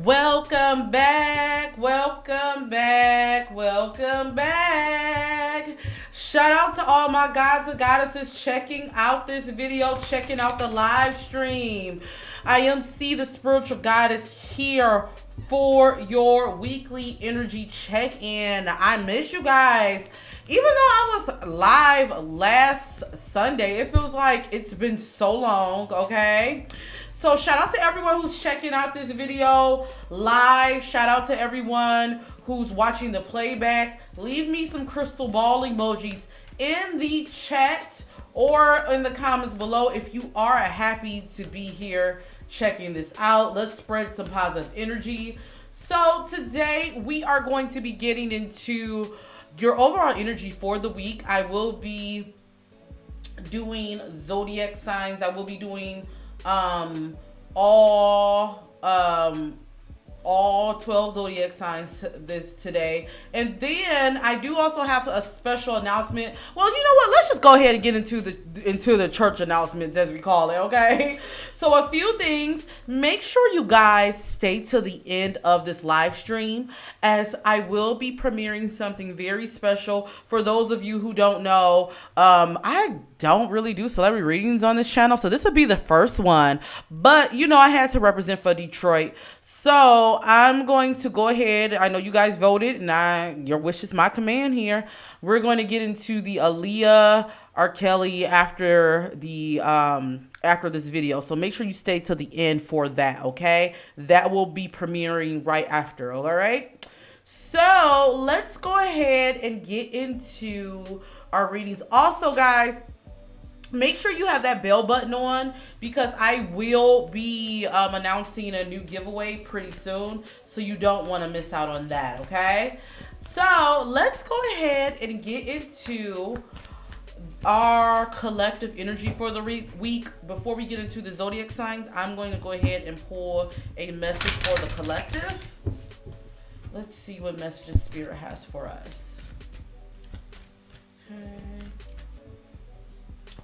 Welcome back, welcome back, welcome back. Shout out to all my gods and goddesses checking out this video, checking out the live stream. I am C, the spiritual goddess, here for your weekly energy check-in. I miss you guys. Even though I was live last Sunday, it feels like it's been so long, okay? So shout out to everyone who's checking out this video live. Shout out to everyone who's watching the playback. Leave me some crystal ball emojis in the chat or in the comments below if you are happy to be here checking this out. Let's spread some positive energy. So today we are going to be getting into your overall energy for the week. I will be doing zodiac signs. I will be doing all 12 zodiac signs today. And then I do also have a special announcement. Well, you know what? Let's just go ahead and get into the church announcements, as we call it, okay? So a few things. Make sure you guys stay till the end of this live stream, as I will be premiering something very special. For those of you who don't know, I don't really do celebrity readings on this channel, so this will be the first one. But you know, I had to represent for Detroit, so I'm going to go ahead. I know you guys voted, and your wish is my command here. We're going to get into the Aaliyah R. Kelly after this video, so make sure you stay till the end for that, okay? That will be premiering right after, all right? So let's go ahead and get into our readings. Also, guys, make sure you have that bell button on, because I will be announcing a new giveaway pretty soon, so you don't want to miss out on that, okay? So let's go ahead and get into our collective energy for the week. Before we get into the zodiac signs, I'm going to go ahead and pull a message for the collective. Let's see what messages Spirit has for us. Okay.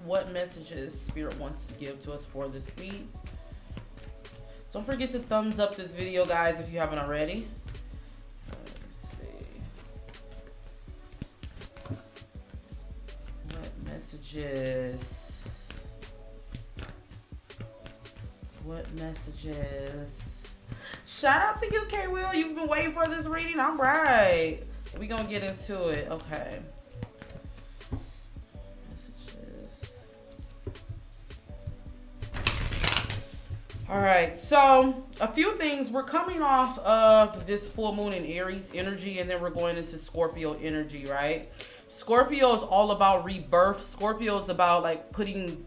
What messages Spirit wants to give to us for this week. Don't forget to thumbs up this video, guys, if you haven't already. Let's see. What messages? Shout out to you, K Will. You've been waiting for this reading. All right. We're going to get into it. Okay. All right, so a few things. We're coming off of this full moon in Aries energy, and then we're going into Scorpio energy, right? Scorpio is all about rebirth. Scorpio is about like putting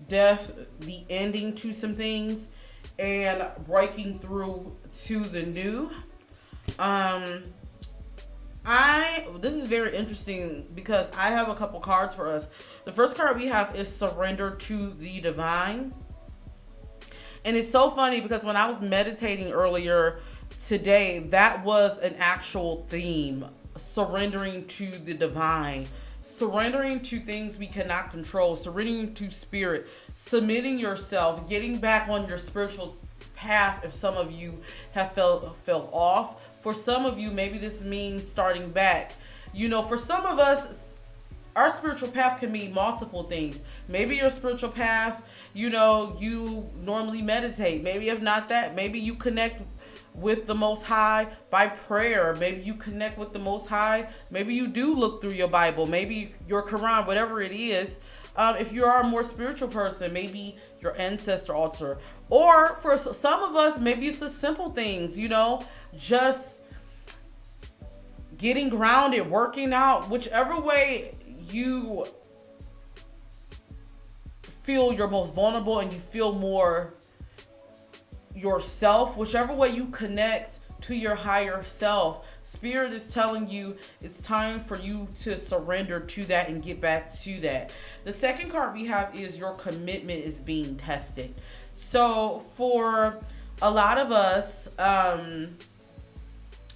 death, the ending to some things, and breaking through to the new. This is very interesting because I have a couple cards for us. The first card we have is Surrender to the Divine. And it's so funny because when I was meditating earlier today, that was an actual theme. Surrendering to the divine. Surrendering to things we cannot control. Surrendering to spirit. Submitting yourself. Getting back on your spiritual path if some of you have fell off. For some of you, maybe this means starting back. You know, for some of us, our spiritual path can mean multiple things. Maybe your spiritual path, you know, you normally meditate. Maybe if not that, maybe you connect with the Most High by prayer. Maybe you connect with the Most High. Maybe you do look through your Bible. Maybe your Quran, whatever it is. If you are a more spiritual person, maybe your ancestor altar. Or for some of us, maybe it's the simple things, you know, just getting grounded, working out, whichever way you feel you're most vulnerable and you feel more yourself, whichever way you connect to your higher self, Spirit is telling you it's time for you to surrender to that and get back to that. The second card we have is your commitment is being tested. So for a lot of us,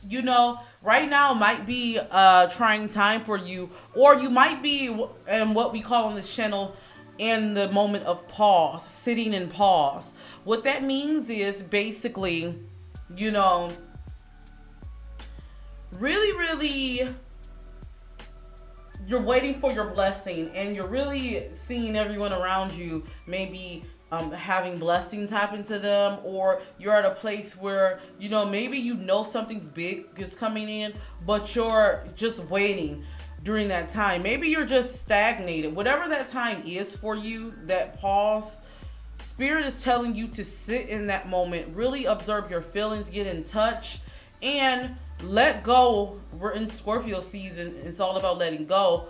you know, right now might be a trying time for you, or you might be in what we call on this channel in the moment of pause, sitting in pause. What that means is basically, you know, really you're waiting for your blessing, and you're really seeing everyone around you maybe having blessings happen to them, or you're at a place where, you know, maybe you know something's big is coming in, but you're just waiting during that time. Maybe you're just stagnated. Whatever that time is for you, that pause, Spirit is telling you to sit in that moment, really observe your feelings, get in touch, and let go. We're in Scorpio season. It's all about letting go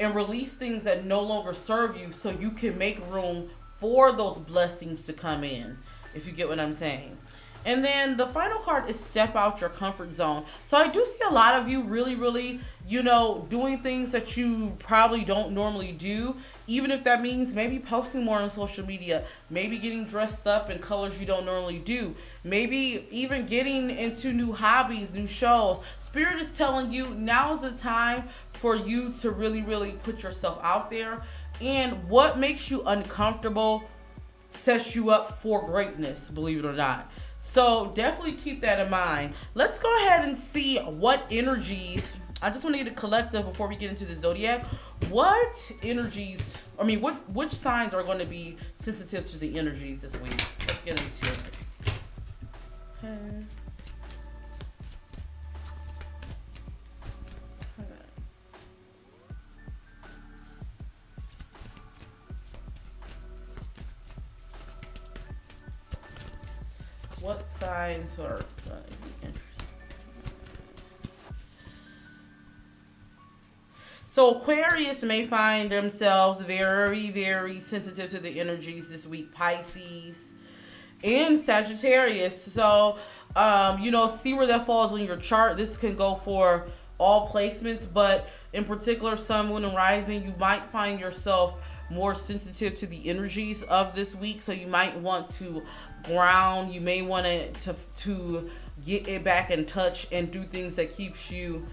and release things that no longer serve you so you can make room for those blessings to come in, if you get what I'm saying. And then the final card is step out your comfort zone. So I do see a lot of you really, you know, doing things that you probably don't normally do. Even if that means maybe posting more on social media, maybe getting dressed up in colors you don't normally do, maybe even getting into new hobbies, new shows. Spirit is telling you now's the time for you to really put yourself out there. And what makes you uncomfortable sets you up for greatness, believe it or not. So definitely keep that in mind. Let's go ahead and see what energies. I just want to get a collective before we get into the zodiac. What energies, which signs are going to be sensitive to the energies this week? Let's get into it. Okay. What signs are going to be interesting? So Aquarius may find themselves very sensitive to the energies this week. Pisces and Sagittarius. So, you know, see where that falls on your chart. This can go for all placements, but in particular, Sun, Moon, and Rising, you might find yourself more sensitive to the energies of this week. So you might want to ground. You may want to get it back in touch and do things that keeps you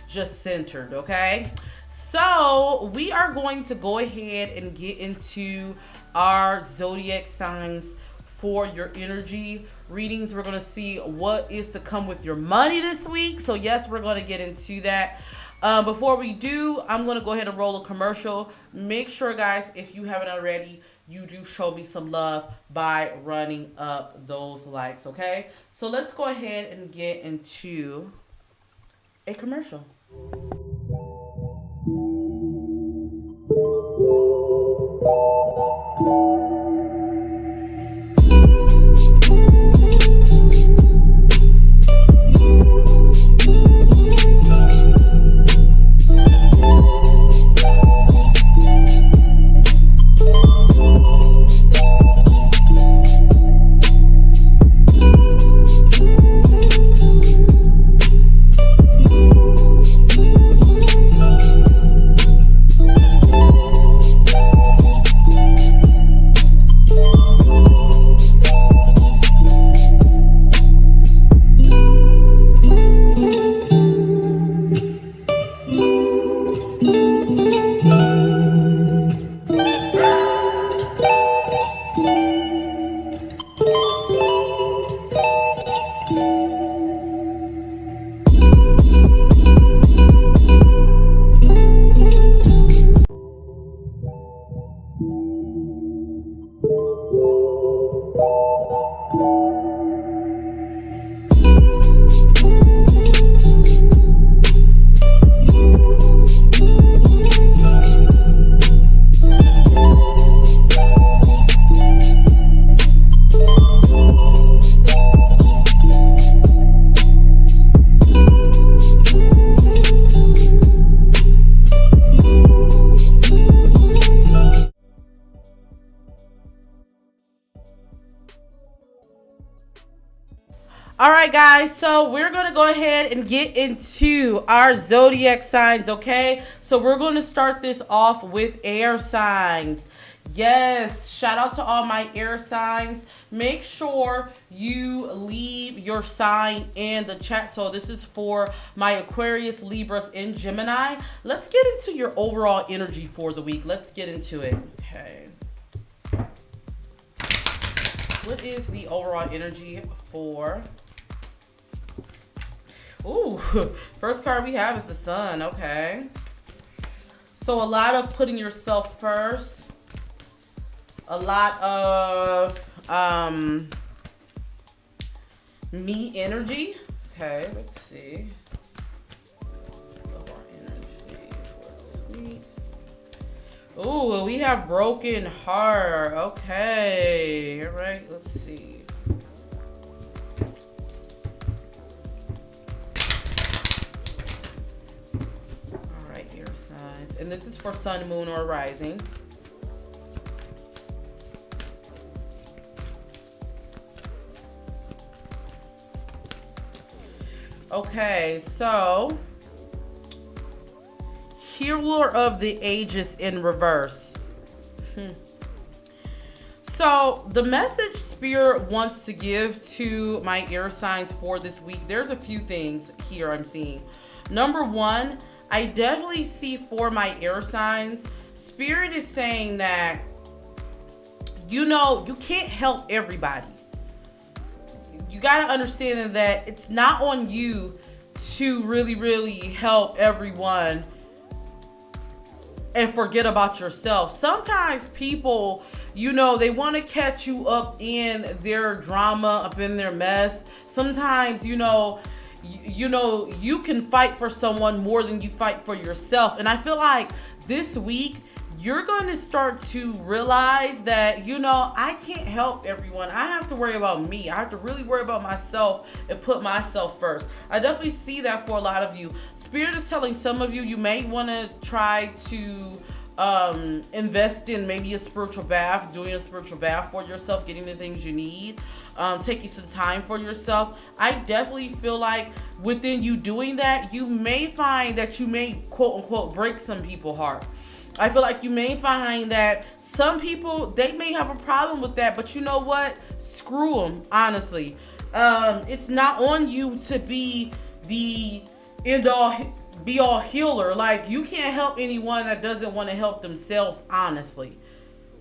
just centered. Okay. So we are going to go ahead and get into our zodiac signs for your energy readings. We're going to see what is to come with your money this week. So yes, we're going to get into that. Before we do, I'm going to go ahead and roll a commercial. Make sure, guys, if you haven't already, you do show me some love by running up those likes, okay? So let's go ahead and get into a commercial. All right, guys. So we're going to go ahead and get into our zodiac signs, okay? So we're going to start this off with air signs. Yes, shout out to all my air signs. Make sure you leave your sign in the chat. So this is for my Aquarius, Libras, and Gemini. Let's get into your overall energy for the week. Let's get into it. Okay. What is the overall energy for... Ooh, first card we have is the Sun. Okay. So a lot of putting yourself first. A lot of me energy. Okay, let's see. Overall energy for this week. Ooh, we have broken heart. Okay. All right, let's see. All right, air signs. And this is for sun, moon, or rising. Okay, so Healer of the Ages in reverse. So the message Spirit wants to give to my air signs for this week, there's a few things here I'm seeing. Number one, I definitely see for my air signs, Spirit is saying that, you know, you can't help everybody. You got to understand that it's not on you to really help everyone and forget about yourself. Sometimes people, you know, they want to catch you up in their drama, up in their mess. Sometimes, you know, you can fight for someone more than you fight for yourself. And I feel like this week, you're going to start to realize that, you know, I can't help everyone. I have to worry about me. I have to really worry about myself and put myself first. I definitely see that for a lot of you. Spirit is telling some of you, you may want to try to invest in maybe a spiritual bath, doing a spiritual bath for yourself, getting the things you need, taking some time for yourself. I definitely feel like within you doing that, you may find that you may, quote unquote, break some people's heart. I feel like you may find that some people, they may have a problem with that, but you know what? Screw them, honestly. It's not on you to be the end-all, be-all healer. Like, you can't help anyone that doesn't want to help themselves, honestly.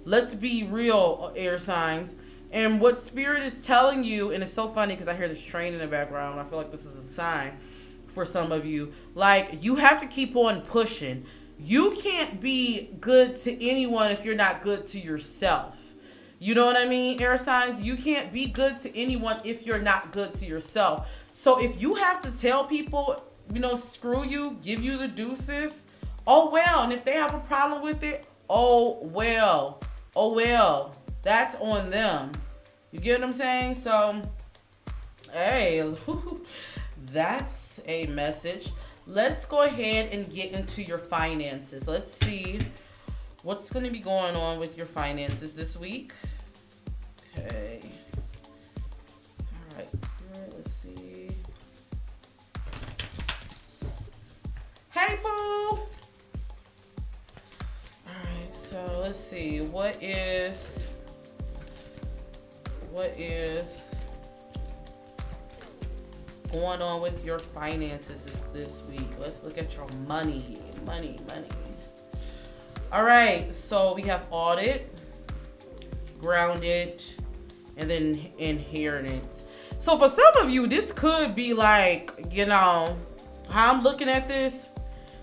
Let's be real, air signs. And what Spirit is telling you, and it's so funny because I hear this train in the background. I feel like this is a sign for some of you. Like, you have to keep on pushing. You can't be good to anyone if you're not good to yourself. You know what I mean, air signs? You can't be good to anyone if you're not good to yourself. So if you have to tell people, you know, screw you, give you the deuces, oh well. And if they have a problem with it, oh well. Oh well. That's on them. You get what I'm saying? So, hey, that's a message. Let's go ahead and get into your finances. Let's see what's going to be going on with your finances this week. Okay. All right. Let's see. Hey, boo. All right. So let's see. What is going on with your finances this week? Let's look at your money. All right, so we have audit, grounded, and then inheritance. So for some of you, this could be like, you know, how I'm looking at this,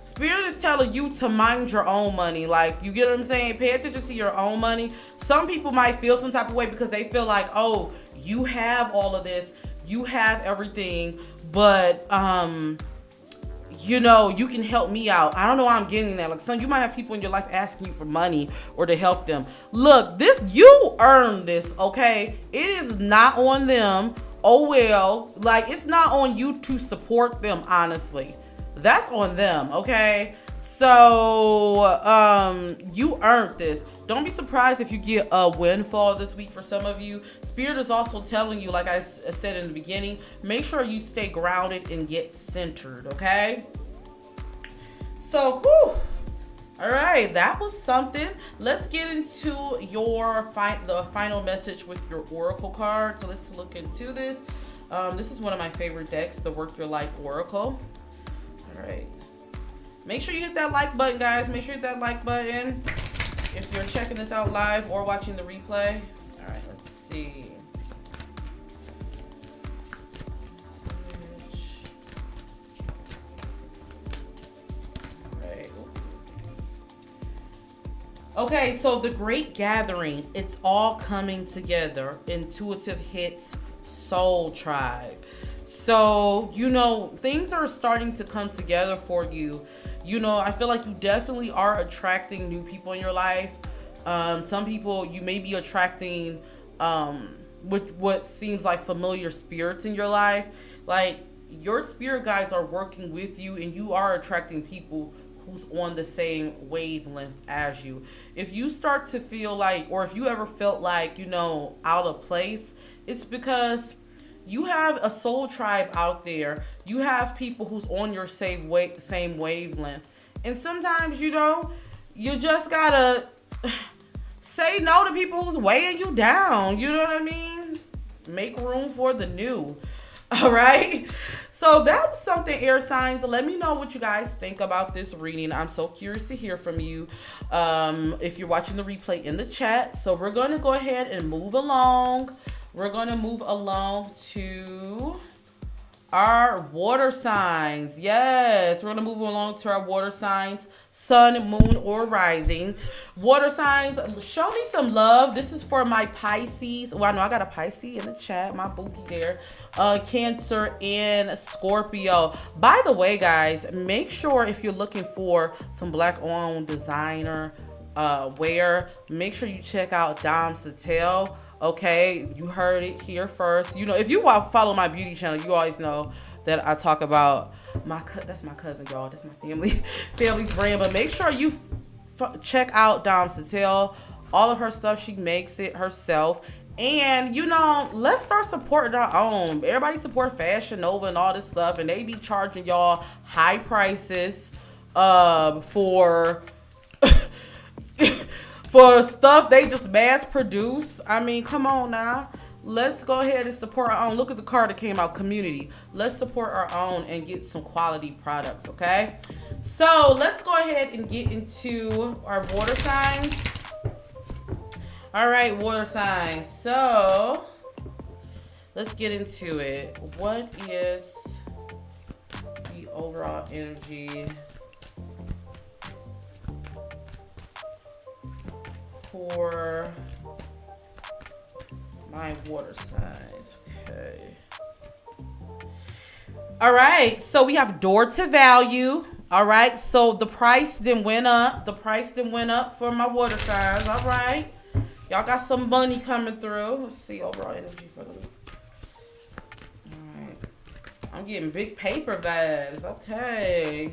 Spirit is telling you to mind your own money. Like, you get what I'm saying? Pay attention to your own money. Some people might feel some type of way because they feel like, oh, you have all of this, you have everything, but you know, you can help me out. I don't know why I'm getting that. Like, son, you might have people in your life asking you for money or to help them. Look, this, you earned this, okay? It is not on them. Oh well, like, it's not on you to support them, honestly. That's on them, okay? So, you earned this. Don't be surprised if you get a windfall this week for some of you. Spirit is also telling you, like I said in the beginning, make sure you stay grounded and get centered, okay? So, whew. All right, that was something. Let's get into the final message with your oracle card. So let's look into this. This is one of my favorite decks, the Work Your Life Oracle. All right. Make sure you hit that like button, guys. Make sure you hit that like button if you're checking this out live or watching the replay. All right, let's see. Okay, so the Great Gathering, it's all coming together. Intuitive hits, Soul Tribe. So, things are starting to come together for you. I feel like you definitely are attracting new people in your life. Some people you may be attracting with what seems like familiar spirits in your life. Like, your spirit guides are working with you, and you are attracting people who's on the same wavelength as you. If you start to feel like, or if you ever felt like, out of place, it's because you have a soul tribe out there. You have people who's on your same wavelength. And sometimes, you just gotta say no to people who's weighing you down. You know what I mean? Make room for the new. All right. So that was something, air signs. Let me know what you guys think about this reading. I'm so curious to hear from you. If you're watching the replay, in the chat. So we're going to go ahead and move along. We're going to move along to our water signs. Yes, we're going to move along to our water signs. Sun, moon, or rising. Water signs, show me some love. This is for my Pisces. Well, I know I got a Pisces in the chat, my booty there. Cancer and Scorpio. By the way, guys, make sure if you're looking for some black-owned designer wear, make sure you check out Dom Sattel. Okay, you heard it here first. If you follow my beauty channel, you always know that I talk about that's my cousin, y'all. That's my family's brand. But make sure you check out Dom Sattel. All of her stuff, she makes it herself. And let's start supporting our own. Everybody support Fashion Nova and all this stuff, and they be charging y'all high prices for for stuff they just mass produce. I mean, come on now. Let's go ahead and support our own. Look at the card that came out, community. Let's support our own and get some quality products, okay? So let's go ahead and get into our water signs. All right, water signs. So let's get into it. What is the overall energy for my water signs? Okay. All right, so we have door to value. All right, so the price then went up. The price then went up for my water signs. All right, y'all got some money coming through. Let's see overall energy for the week. All right, I'm getting big paper vibes. Okay.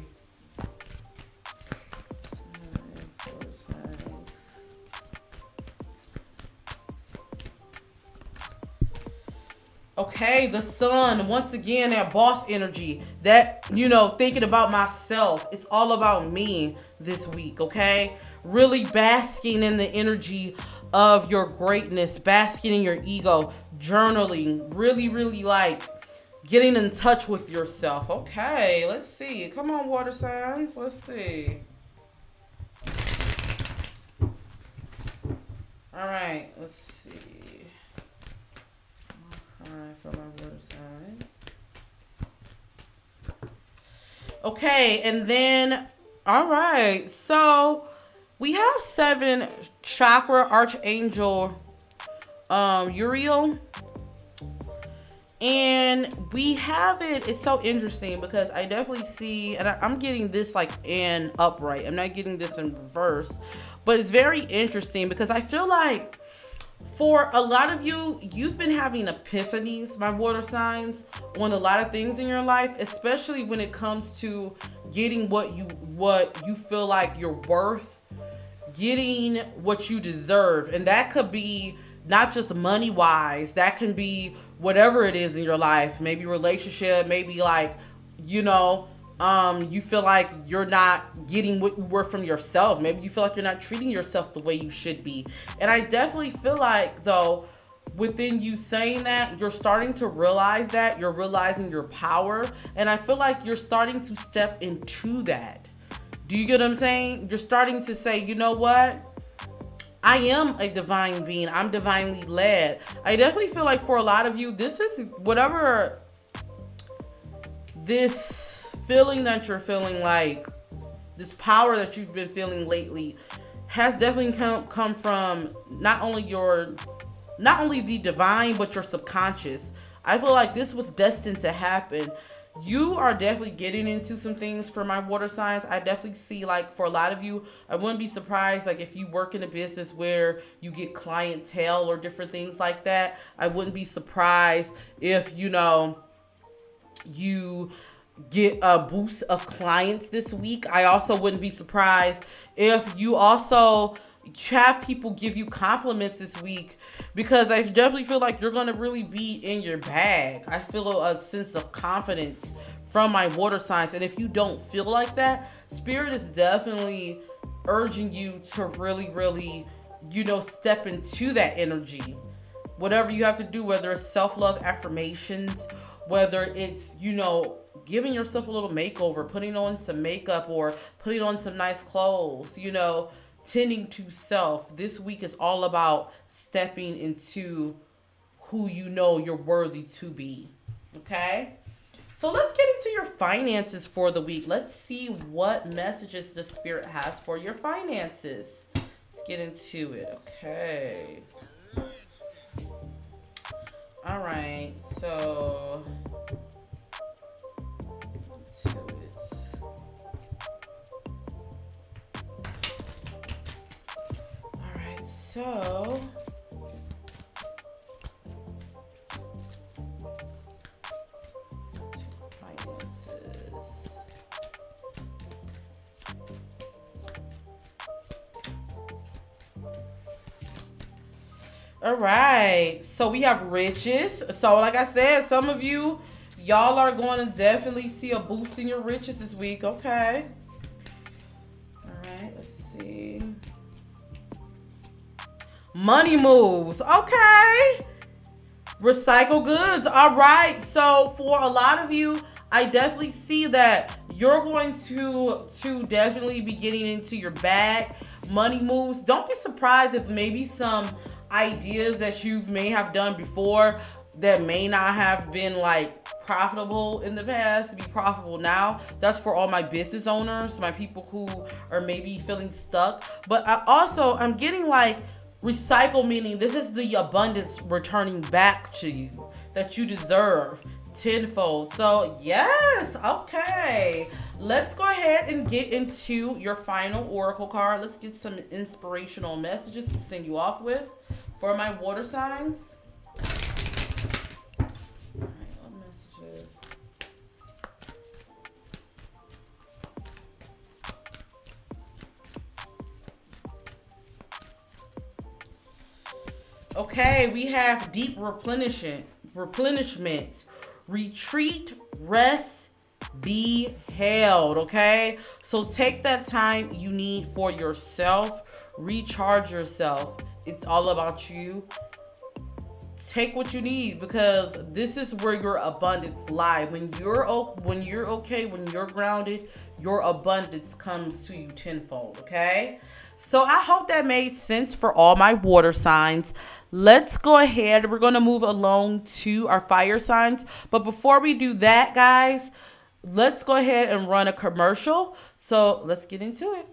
Okay, the sun, once again, that boss energy, that, thinking about myself. It's all about me this week, okay? Really basking in the energy of your greatness, basking in your ego, journaling, really, really like getting in touch with yourself. Okay, let's see. Come on, water signs. Let's see. All right, let's see. Alright, for my water signs. Okay, and then, alright, so we have 7 chakra archangel Uriel. And we have it, it's so interesting because I definitely see, and I'm getting this like in upright. I'm not getting this in reverse, but it's very interesting because I feel like for a lot of you, you've been having epiphanies, my water signs, on a lot of things in your life, especially when it comes to getting what you feel like you're worth, getting what you deserve. And that could be not just money wise, that can be whatever it is in your life, maybe relationship, maybe like, you know, you feel like you're not getting what you were from yourself. Maybe you feel like you're not treating yourself the way you should be. And I definitely feel like, though, within you saying that, you're starting to realize that. You're realizing your power. And I feel like you're starting to step into that. Do you get what I'm saying? You're starting to say, you know what? I am a divine being. I'm divinely led. I definitely feel like for a lot of you, this is whatever this feeling that you're feeling, like this power that you've been feeling lately, has definitely come from not only the divine, but your subconscious. I feel like this was destined to happen. You are definitely getting into some things for my water signs. I definitely see, like, for a lot of you, I wouldn't be surprised, like, if you work in a business where you get clientele or different things like that. I wouldn't be surprised if, you know, you get a boost of clients this week. I also wouldn't be surprised if you also have people give you compliments this week, because I definitely feel like you're going to really be in your bag. I feel a sense of confidence from my water signs. And if you don't feel like that, Spirit is definitely urging you to really, really, you know, step into that energy. Whatever you have to do, whether it's self-love affirmations, whether it's, you know, giving yourself a little makeover, putting on some makeup or putting on some nice clothes, you know, tending to self. This week is all about stepping into who you know you're worthy to be. Okay? So let's get into your finances for the week. Let's see what messages the Spirit has for your finances. Let's get into it. Okay. All right. So So, finances. All right. So we have riches. So like I said, some of you, y'all are going to definitely see a boost in your riches this week. Okay. All right. Let's see. Money moves. Okay. Recycle goods. All right. So for a lot of you, I definitely see that you're going to definitely be getting into your bag. Money moves. Don't be surprised if maybe some ideas that you may have done before that may not have been like profitable in the past be profitable now. That's for all my business owners, my people who are maybe feeling stuck. But I'm getting like recycle, meaning this is the abundance returning back to you that you deserve tenfold. So yes, okay. Let's go ahead and get into your final oracle card. Let's get some inspirational messages to send you off with for my water signs. All right, what messages? Okay, we have deep replenishment, retreat, rest, be held. Okay, so take that time you need for yourself, recharge yourself. It's all about you. Take what you need, because this is where your abundance lies. When you're okay, when you're grounded, your abundance comes to you tenfold. Okay, so I hope that made sense for all my water signs. Let's go ahead. We're going to move along to our fire signs. But before we do that, guys, let's go ahead and run a commercial. So let's get into it.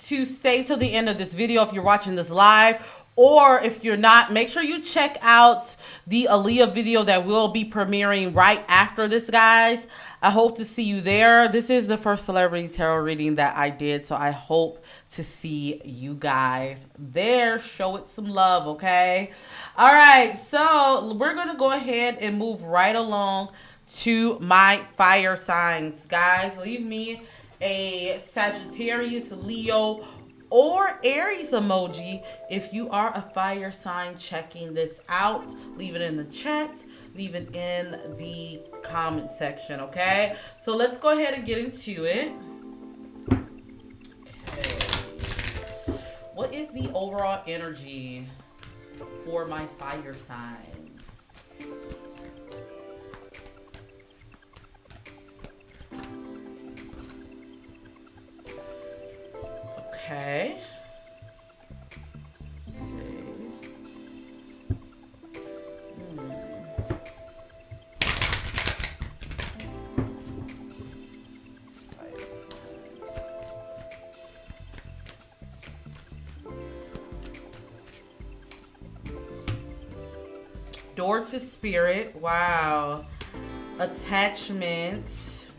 to stay till the end of this video if you're watching this live. Or if you're not, make sure you check out the Aaliyah video that will be premiering right after this, guys. I hope to see you there. This is the first celebrity tarot reading that I did, so I hope to see you guys there. Show it some love, okay? All right, so we're going to go ahead and move right along to my fire signs, guys. Leave me a Sagittarius, Leo, or Aries emoji if you are a fire sign checking this out. Leave it in the chat, leave it in the comment section, okay? So let's go ahead and get into it. Okay. What is the overall energy for my fire signs? Okay. Door to spirit. Wow. Attachments.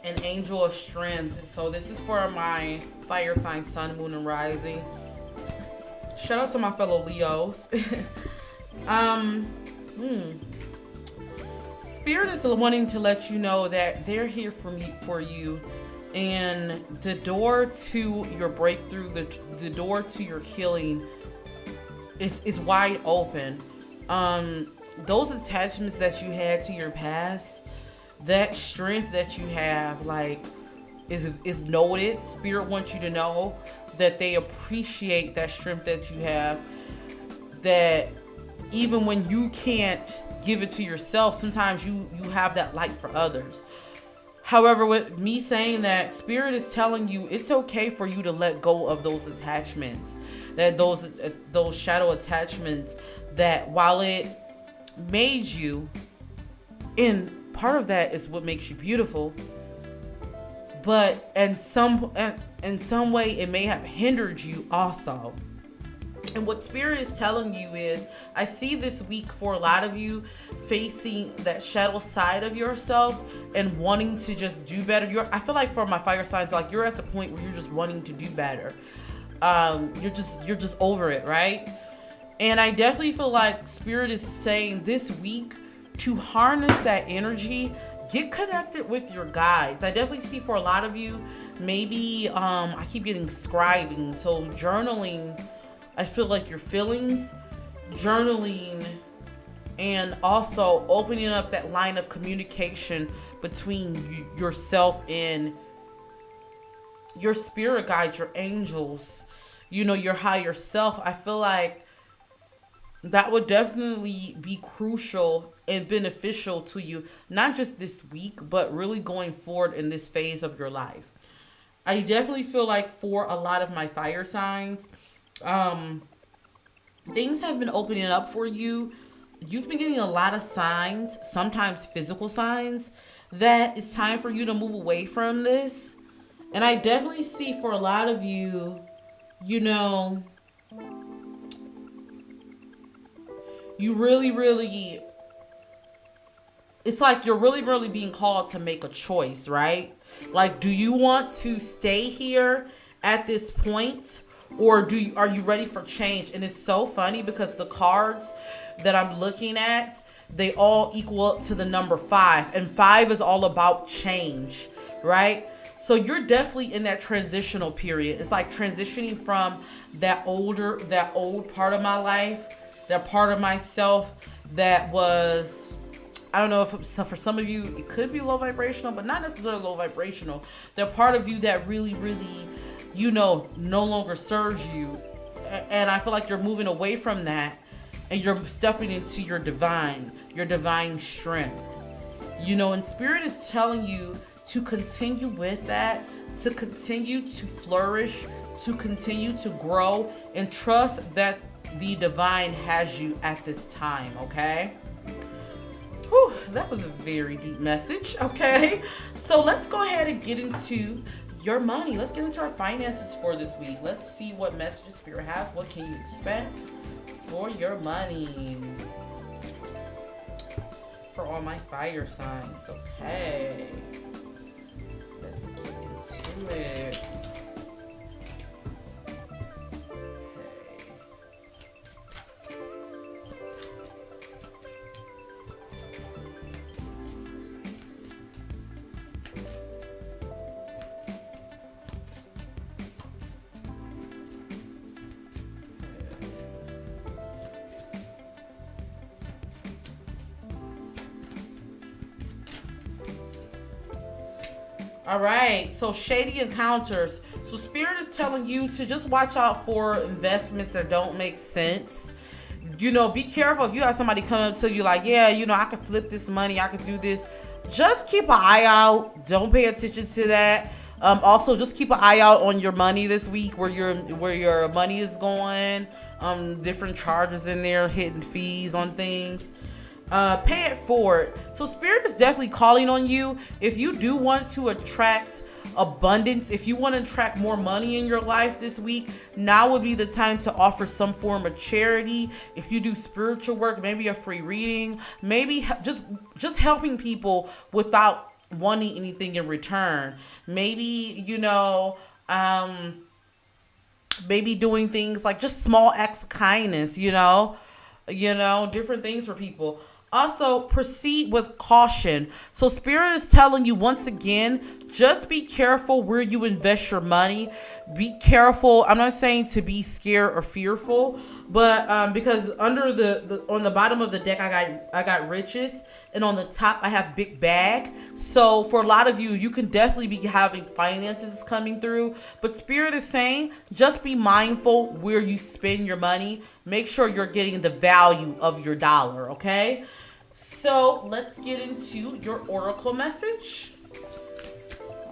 An angel of strength. So this is for my fire sign, sun, moon, and rising. Shout out to my fellow Leos. Spirit is wanting to let you know that they're here for you, and the door to your breakthrough, the door to your healing is wide open. Those attachments that you had to your past, that strength that you have, like, is noted. Spirit wants you to know that they appreciate that strength that you have, that even when you can't give it to yourself, sometimes you have that light for others. However, with me saying that, Spirit is telling you it's okay for you to let go of those attachments, that those shadow attachments, that while it made you, and part of that is what makes you beautiful, but in some way it may have hindered you also. And what Spirit is telling you is, I see this week for a lot of you facing that shadow side of yourself and wanting to just do better. I feel like for my fire signs, like, you're at the point where you're just wanting to do better. You're just over it, right? And I definitely feel like Spirit is saying this week to harness that energy, get connected with your guides. I definitely see for a lot of you, maybe I keep getting scribing, so journaling. I feel like your feelings, journaling, and also opening up that line of communication between yourself and your spirit guides, your angels, your higher self. I feel like that would definitely be crucial and beneficial to you, not just this week, but really going forward in this phase of your life. I definitely feel like for a lot of my fire signs, things have been opening up for you. You've been getting a lot of signs, sometimes physical signs, that it's time for you to move away from this. And I definitely see for a lot of you, you really, it's like you're really being called to make a choice, right? Like, do you want to stay here at this point, or are you ready for change? And it's so funny because the cards that I'm looking at, they all equal up to the number 5, and 5 is all about change, right? So you're definitely in that transitional period. It's like transitioning from that old part of my life, that part of myself that was, I don't know if for some of you it could be low vibrational, but not necessarily low vibrational. That part of you that really, no longer serves you. And I feel like you're moving away from that, and you're stepping into your divine strength. And Spirit is telling you to continue with that, to continue to flourish, to continue to grow, and trust that the divine has you at this time, okay? Whew, that was a very deep message, okay? So let's go ahead and get into your money. Let's get into our finances for this week. Let's see what messages Spirit has. What can you expect for your money? For all my fire signs. Okay. Let's get into it. All right, so shady encounters. So Spirit is telling you to just watch out for investments that don't make sense. You know, be careful if you have somebody come up to you like, yeah, you know, I could flip this money, I could do this. Just keep an eye out. Don't pay attention to that. Also, just keep an eye out on your money this week, where your money is going. Different charges in there, hidden fees on things. Pay it forward. So Spirit is definitely calling on you. If you do want to attract abundance, if you want to attract more money in your life this week, now would be the time to offer some form of charity. If you do spiritual work, maybe a free reading, maybe just helping people without wanting anything in return. Maybe, you know, maybe doing things like just small acts of kindness, you know, different things for people. Also, proceed with caution. So Spirit is telling you once again, just be careful where you invest your money. Be careful. I'm not saying to be scared or fearful, but because under the on the bottom of the deck, I got riches, and on the top I have big bag. So for a lot of you, you can definitely be having finances coming through. But Spirit is saying, just be mindful where you spend your money. Make sure you're getting the value of your dollar. Okay. So let's get into your oracle message.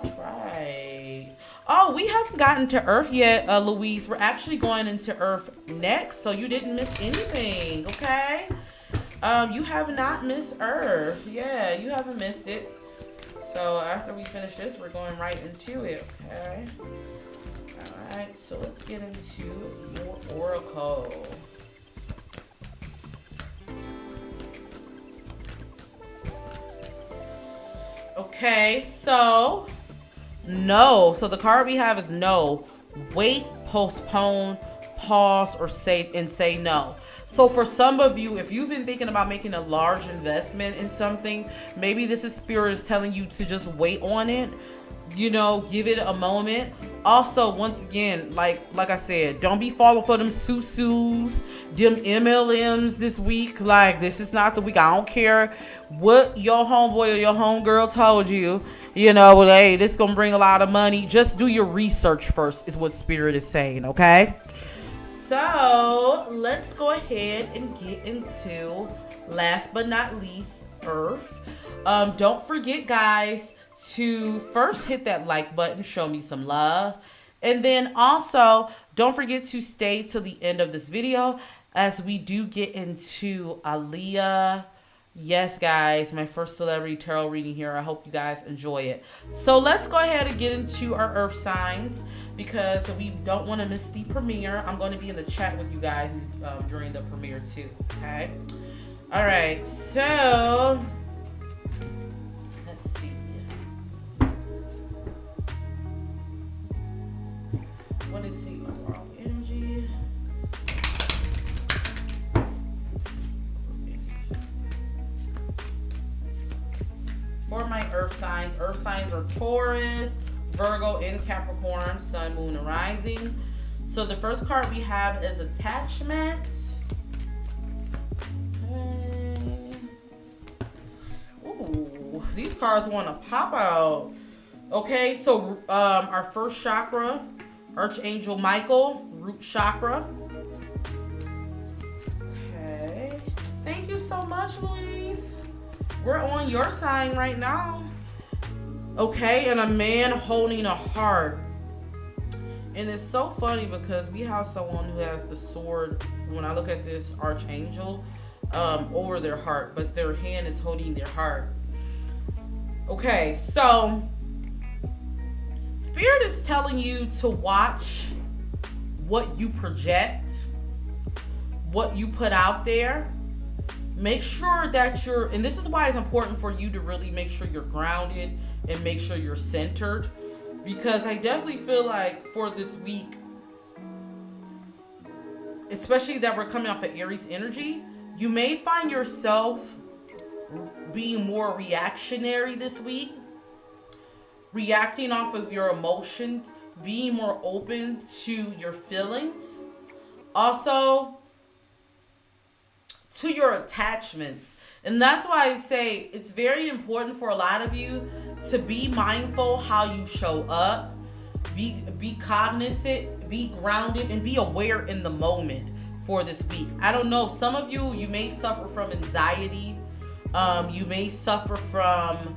All right. Oh, we haven't gotten to Earth yet, Louise. We're actually going into Earth next, so you didn't miss anything, okay? You have not missed Earth. Yeah, you haven't missed it. So after we finish this, we're going right into it, okay? All right, so let's get into your oracle. Okay, so no. So the card we have is no. Wait, postpone, pause, or say no. So for some of you, if you've been thinking about making a large investment in something, maybe this is Spirit is telling you to just wait on it. You know, give it a moment. Also, once again, like I said, don't be falling for them susus, them MLMs this week. Like, this is not the week. I don't care what your homeboy or your homegirl told you. You know, well, hey, this is going to bring a lot of money. Just do your research first is what Spirit is saying, okay? So, let's go ahead and get into, last but not least, Earth. Don't forget, guys, to first hit that like button, show me some love. And then also, don't forget to stay till the end of this video as we do get into Aaliyah. Yes, guys, my first celebrity tarot reading here. I hope you guys enjoy it. So let's go ahead and get into our Earth signs because we don't want to miss the premiere. I'm going to be in the chat with you guys during the premiere too, okay? All right, so let's see. What is the overall energy? For my Earth signs are Taurus, Virgo, and Capricorn, Sun, Moon, and Rising. So the first card we have is Attachment. Okay. Ooh, these cards want to pop out. Okay, so our first chakra, Archangel Michael, root chakra. Okay. Thank you so much, Louise. We're on your sign right now. Okay, and a man holding a heart. And it's so funny because we have someone who has the sword, when I look at this archangel, over their heart, but their hand is holding their heart. Okay, so Spirit is telling you to watch what you project, what you put out there. Make sure that and this is why it's important for you to really make sure you're grounded and make sure you're centered. Because I definitely feel like for this week, especially that we're coming off of Aries energy, you may find yourself being more reactionary this week, reacting off of your emotions, being more open to your feelings, also to your attachments. And that's why I say it's very important for a lot of you to be mindful how you show up, be cognizant, be grounded, and be aware in the moment for this week. I don't know, some of you may suffer from anxiety. You may suffer from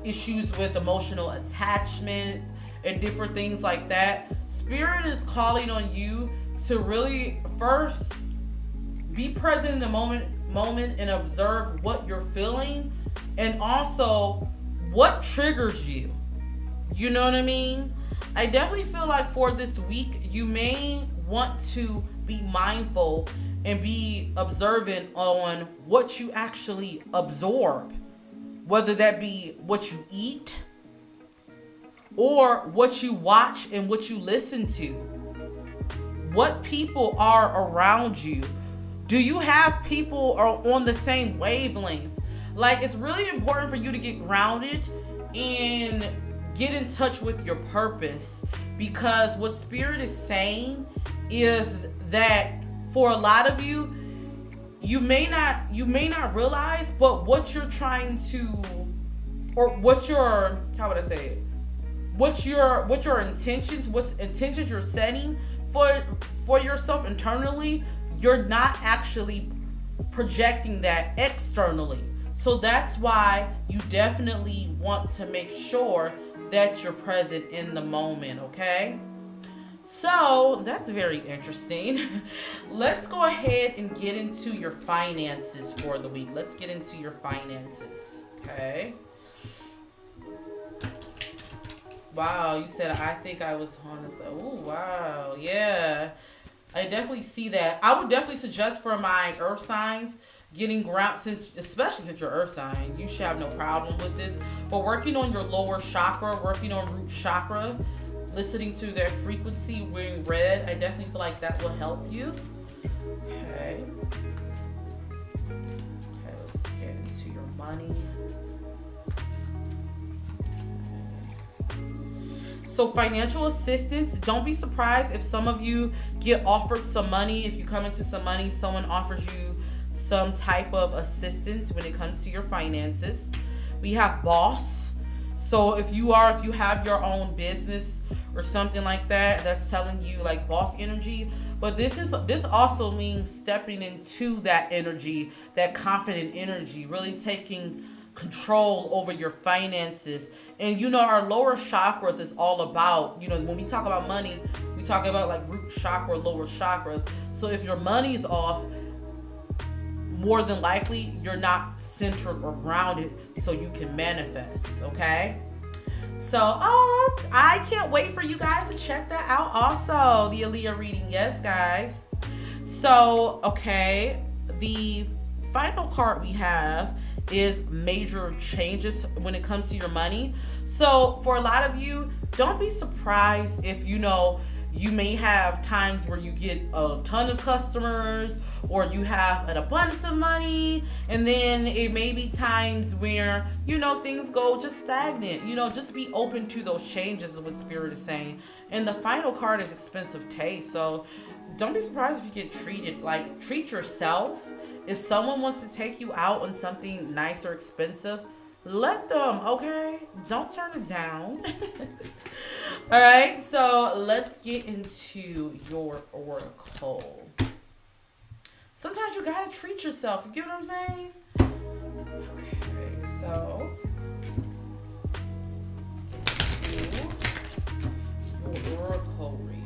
issues with emotional attachment and different things like that. Spirit is calling on you to really first be present in the moment and observe what you're feeling, and also what triggers you. You know what I mean? I definitely feel like for this week, you may want to be mindful and be observant on what you actually absorb, whether that be what you eat or what you watch and what you listen to. What people are around you. Do you have people on the same wavelength? Like, it's really important for you to get grounded and get in touch with your purpose, because what Spirit is saying is that for a lot of you, you may not realize, but what you're trying to, or what your, how would I say it? What your intentions, what intentions you're setting for yourself internally, you're not actually projecting that externally. So that's why you definitely want to make sure that you're present in the moment, okay? So that's very interesting. Let's go ahead and get into your finances for the week. Let's get into your finances, okay? Wow, you said I think I was honest. Oh, wow, yeah. I definitely see that. I would definitely suggest for my earth signs getting grounded, especially since you're earth sign, you should have no problem with this. But working on your lower chakra, working on root chakra, listening to their frequency, wearing red, I definitely feel like that will help you. Okay. Okay, let's get into your money. So financial assistance, don't be surprised if some of you get offered some money. If you come into some money, someone offers you some type of assistance when it comes to your finances. We have boss. So if you have your own business or something like that, that's telling you like boss energy. But this also means stepping into that energy, that confident energy, really taking control over your finances. And our lower chakras is all about, when we talk about money, we talk about like root chakra, lower chakras. So if your money's off, more than likely you're not centered or grounded so you can manifest, okay? So I can't wait for you guys to check that out also, the Aaliyah reading. Yes, guys. So okay, the final card we have is major changes when it comes to your money. So for a lot of you, don't be surprised if you may have times where you get a ton of customers or you have an abundance of money, and then it may be times where things go just stagnant. Just be open to those changes is what Spirit is saying. And the final card is expensive taste. So don't be surprised if you get treated. Like, treat yourself. If someone wants to take you out on something nice or expensive, let them, okay? Don't turn it down. All right, so let's get into your oracle. Sometimes you gotta treat yourself. You get what I'm saying? Okay, so let's get into your oracle reading.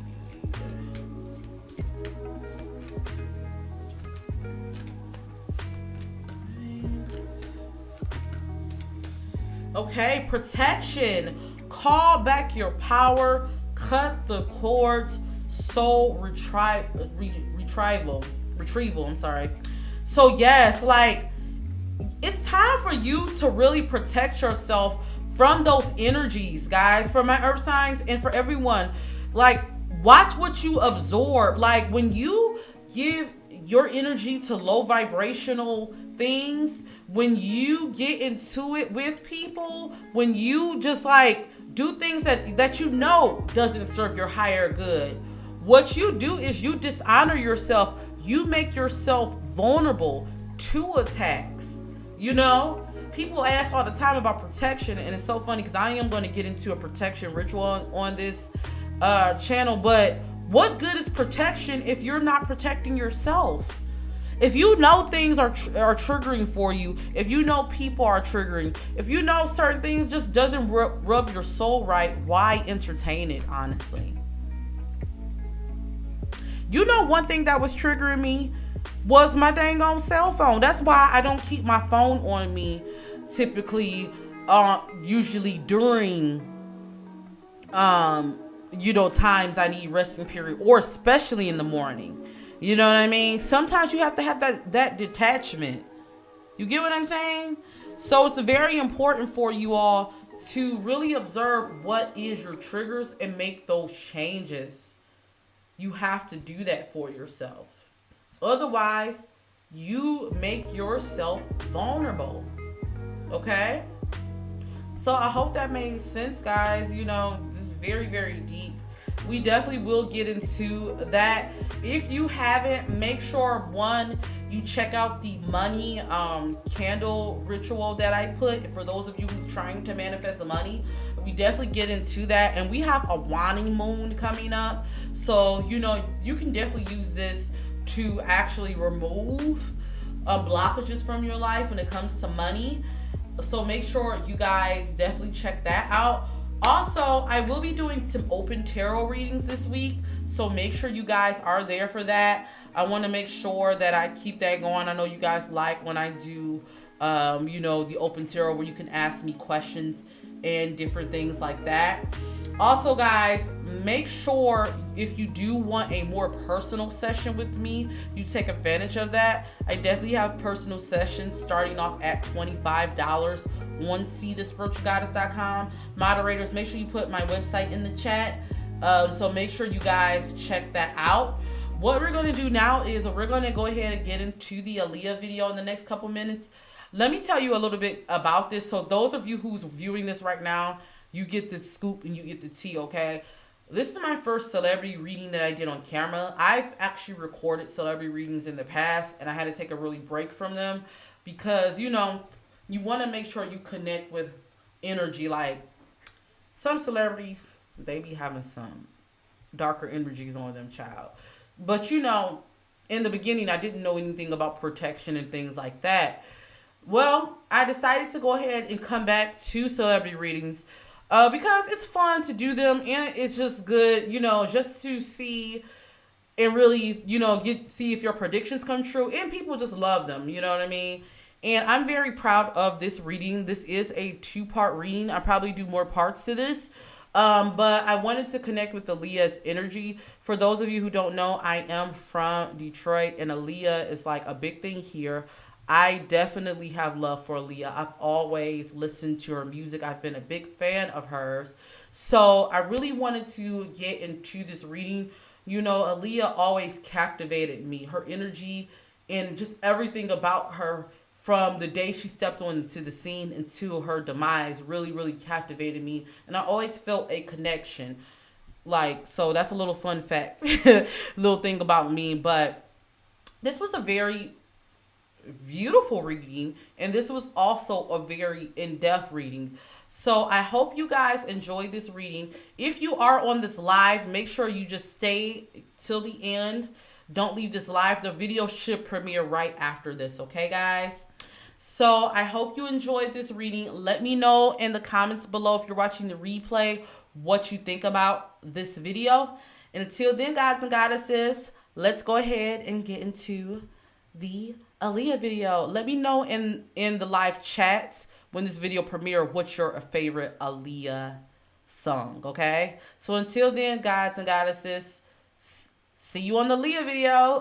Okay, protection. call back your power, cut the cords, soul retrieval. I'm sorry. So yes, like, it's time for you to really protect yourself from those energies, guys, for my earth signs and for everyone. Like, watch what you absorb. Like, when you give your energy to low vibrational things, when you get into it with people, when you just like do things that you know doesn't serve your higher good, what you do is you dishonor yourself. You make yourself vulnerable to attacks. You know, people ask all the time about protection, and it's so funny because I am going to get into a protection ritual on this channel. But what good is protection if you're not protecting yourself? If you know things are triggering for you, if you know people are triggering, if you know certain things just doesn't rub your soul right, why entertain it, honestly? You know, one thing that was triggering me was my dang on cell phone. That's why I don't keep my phone on me typically, usually during, times I need resting period, or especially in the morning. You know what I mean? Sometimes you have to have that detachment. You get what I'm saying? So it's very important for you all to really observe what is your triggers and make those changes. You have to do that for yourself. Otherwise, you make yourself vulnerable. Okay? So I hope that made sense, guys. You know, this is very, very deep. We definitely will get into that. If you haven't, make sure, one, you check out the money candle ritual that I put for those of you who's trying to manifest the money. We definitely get into that. And we have a waning moon coming up. So, you know, you can definitely use this to actually remove blockages from your life when it comes to money. So make sure you guys definitely check that out. Also, I will be doing some open tarot readings this week, so make sure you guys are there for that. I want to make sure that I keep that going. I know you guys like when I do, the open tarot where you can ask me questions and different things like that. Also, guys, make sure if you do want a more personal session with me, you take advantage of that. I definitely have personal sessions starting off at $25 on ceethebeautydiva.com. Moderators, make sure you put my website in the chat. So make sure you guys check that out. What we're going to do now is we're going to go ahead and get into the Aaliyah video in the next couple minutes. Let me tell you a little bit about this. So those of you who's viewing this right now, you get the scoop and you get the tea, okay? This is my first celebrity reading that I did on camera. I've actually recorded celebrity readings in the past, and I had to take a really break from them because, you know, you want to make sure you connect with energy. Like, some celebrities, they be having some darker energies on them, child. But, you know, in the beginning, I didn't know anything about protection and things like that. Well, I decided to go ahead and come back to celebrity readings because it's fun to do them, and it's just good, you know, just to see and really, you know, see if your predictions come true, and people just love them, you know what I mean? And I'm very proud of this reading. This is a 2-part reading. I probably do more parts to this, but I wanted to connect with Aaliyah's energy. For those of you who don't know, I am from Detroit, and Aaliyah is like a big thing here. I definitely have love for Aaliyah. I've always listened to her music. I've been a big fan of hers. So I really wanted to get into this reading. You know, Aaliyah always captivated me. Her energy and just everything about her from the day she stepped onto the scene until her demise really, really captivated me. And I always felt a connection. Like, so that's a little fun fact, little thing about me. But this was a very beautiful reading, and this was also a very in-depth reading. So I hope you guys enjoyed this reading. If you are on this live, make sure you just stay till the end. Don't leave this live. The video should premiere right after this, okay, guys? So I hope you enjoyed this reading. Let me know in the comments below if you're watching the replay what you think about this video. And until then, gods and goddesses, let's go ahead and get into the Aaliyah video. Let me know in the live chats when this video premiere what's your favorite Aaliyah song, okay? So until then, gods and goddesses, see you on the Leah video.